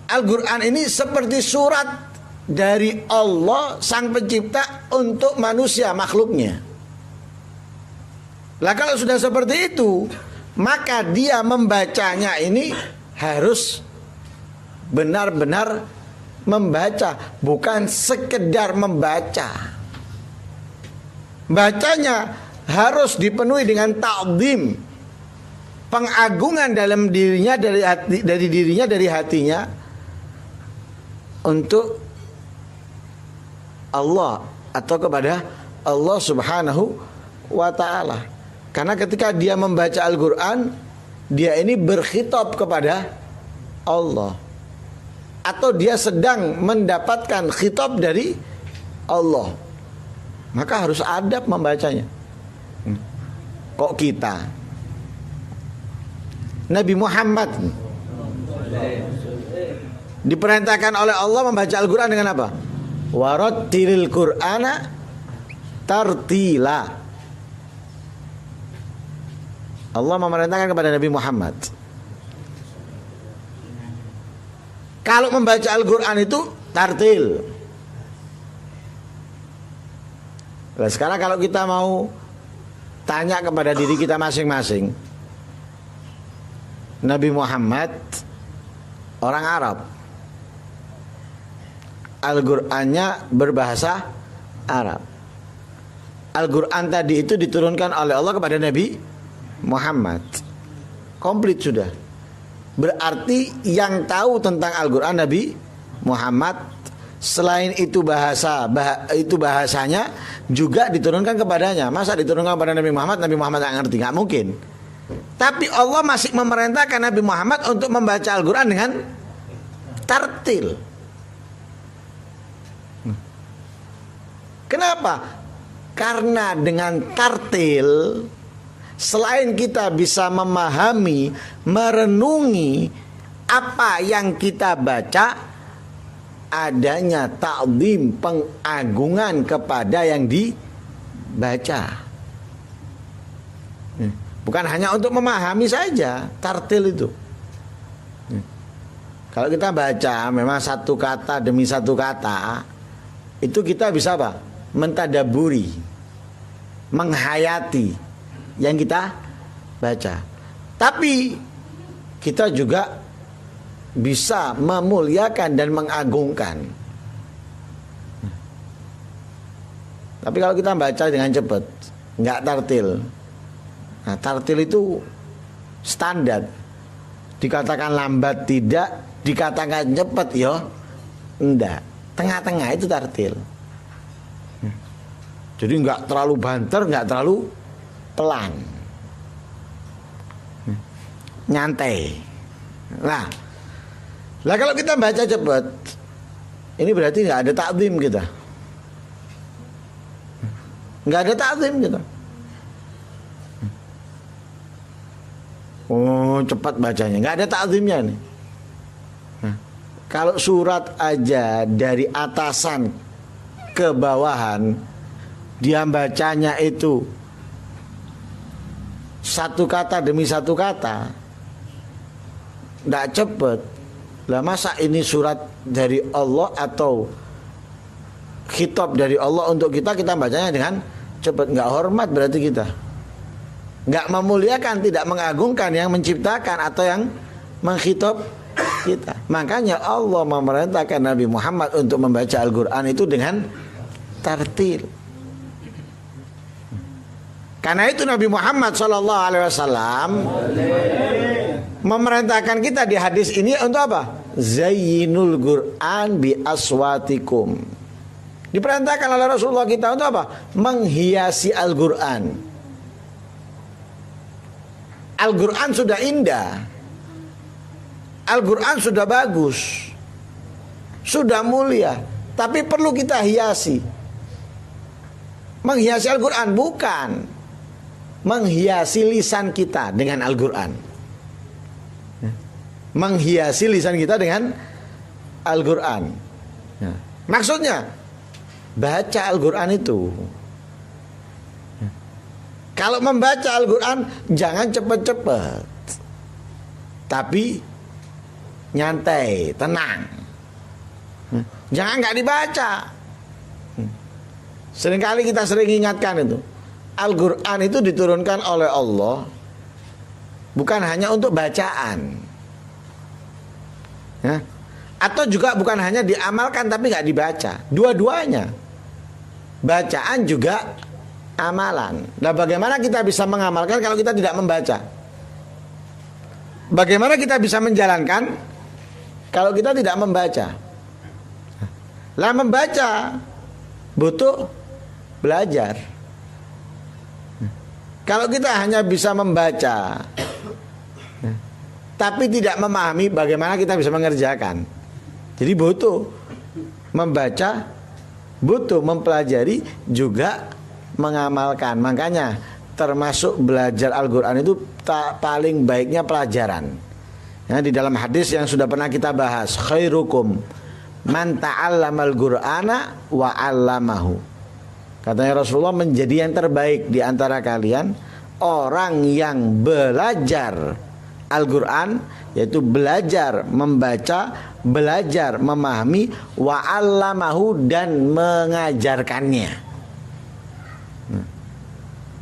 Al-Quran ini seperti surat dari Allah sang pencipta untuk manusia makhluknya. Lah kalau sudah seperti itu, maka dia membacanya ini harus benar-benar membaca, bukan sekedar membaca. Bacanya harus dipenuhi dengan ta'zim, pengagungan dalam dirinya, dari hatinya untuk Allah atau kepada Allah Subhanahu wa ta'ala. Karena ketika dia membaca Al-Quran, dia ini berkhitab kepada Allah, atau dia sedang mendapatkan khitab dari Allah, maka harus adab membacanya. Kok kita, Nabi Muhammad diperintahkan oleh Allah membaca Al-Quran dengan apa? Warattilil Qur'ana tartila. Allah memerintahkan kepada Nabi Muhammad, kalau membaca Al-Quran itu tartil. Nah, sekarang kalau kita mau tanya kepada diri kita masing-masing, Nabi Muhammad orang Arab, Al-Qur'annya berbahasa Arab. Al-Qur'an tadi itu diturunkan oleh Allah kepada Nabi Muhammad. Komplit sudah. Berarti yang tahu tentang Al-Qur'an Nabi Muhammad. Selain itu bahasanya juga diturunkan kepadanya. Masa diturunkan kepada Nabi Muhammad nggak ngerti? Nggak mungkin. Tapi Allah masih memerintahkan Nabi Muhammad untuk membaca Al-Quran dengan tartil. Kenapa? Karena dengan tartil, selain kita bisa memahami, merenungi apa yang kita baca, adanya ta'zim, pengagungan kepada yang dibaca. Bukan hanya untuk memahami saja, tartil itu. Kalau kita baca memang satu kata demi satu kata, itu kita bisa apa? Mentadaburi, menghayati yang kita baca. Tapi kita juga bisa memuliakan dan mengagungkan. Tapi kalau kita baca dengan cepat, nggak tartil. Nah, tartil itu standar. Dikatakan lambat tidak, dikatakan cepat ya enggak. Tengah-tengah itu tartil. Jadi nggak terlalu banter, nggak terlalu pelan. Nyantai. Nah, kalau kita baca cepat, ini berarti nggak ada ta'zim kita. Nggak ada ta'zim kita. Oh, cepat bacanya, nggak ada ta'zimnya nih. Nah, kalau surat aja dari atasan ke bawahan, dia bacanya itu satu kata demi satu kata, nggak cepet. Lah masa ini surat dari Allah atau khitab dari Allah untuk kita bacanya dengan cepat? Nggak hormat berarti kita. Nggak memuliakan, tidak mengagungkan yang menciptakan atau yang mengkhitab kita. Makanya Allah memerintahkan Nabi Muhammad untuk membaca Al-Quran itu dengan tartil. Karena itu Nabi Muhammad SAW memerintahkan kita di hadis ini untuk apa? Zayyinul Qur'an bi aswatikum. Diperintahkan oleh Rasulullah kita untuk apa? Menghiasi Al-Qur'an. Al-Qur'an sudah indah, Al-Qur'an sudah bagus, sudah mulia, tapi perlu kita hiasi. Menghiasi Al-Qur'an bukan menghiasi lisan kita dengan Al-Qur'an. Menghiasi lisan kita dengan Al-Qur'an. Maksudnya baca Al-Qur'an itu. Kalau membaca Al-Quran jangan cepat-cepat, tapi nyantai, tenang. Jangan nggak dibaca. Seringkali kita sering ingatkan itu. Al-Quran itu diturunkan oleh Allah bukan hanya untuk bacaan, ya. Atau juga bukan hanya diamalkan tapi nggak dibaca. Dua-duanya, bacaan juga amalan. Nah, bagaimana kita bisa mengamalkan kalau kita tidak membaca? Bagaimana kita bisa menjalankan kalau kita tidak membaca? Lah, membaca butuh belajar. Kalau kita hanya bisa membaca tapi tidak memahami, bagaimana kita bisa mengerjakan? Jadi butuh membaca, butuh mempelajari, juga mengamalkan. Makanya termasuk belajar Al-Quran itu paling baiknya pelajaran. Ya, di dalam hadis yang sudah pernah kita bahas, khairukum man ta'allamal Qur'ana wa 'allamahu. Katanya Rasulullah, menjadi yang terbaik di antara kalian orang yang belajar Al-Quran, yaitu belajar membaca, belajar memahami, wa 'allamahu, dan mengajarkannya.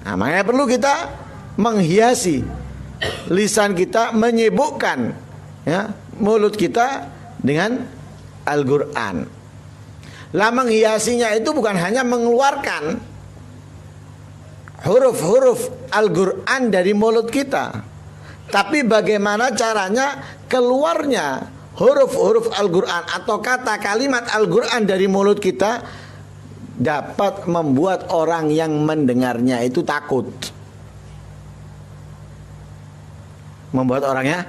Nah, makanya perlu kita menghiasi lisan kita, menyibukkan, ya, mulut kita dengan Al-Quran. Lah, menghiasinya itu bukan hanya mengeluarkan huruf-huruf Al-Quran dari mulut kita, tapi bagaimana caranya keluarnya huruf-huruf Al-Quran atau kata kalimat Al-Quran dari mulut kita dapat membuat orang yang mendengarnya itu takut. Membuat orangnya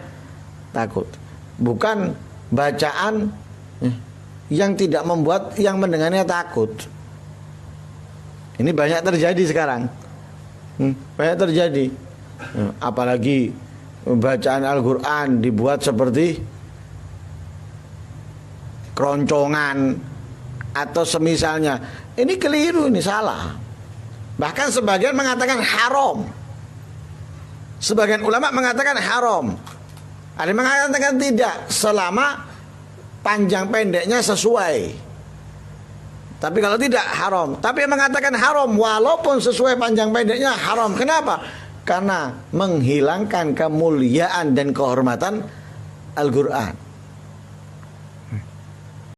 takut. Bukan bacaan yang tidak membuat yang mendengarnya takut. Ini banyak terjadi sekarang. Banyak terjadi. Apalagi bacaan Al-Quran dibuat seperti keroncongan atau semisalnya. Ini keliru, ini salah. Bahkan sebagian mengatakan haram. Sebagian ulama mengatakan haram. Ada yang mengatakan tidak, selama panjang pendeknya sesuai. Tapi kalau tidak, haram. Tapi yang mengatakan haram walaupun sesuai panjang pendeknya, haram. Kenapa? Karena menghilangkan kemuliaan dan kehormatan Al-Quran.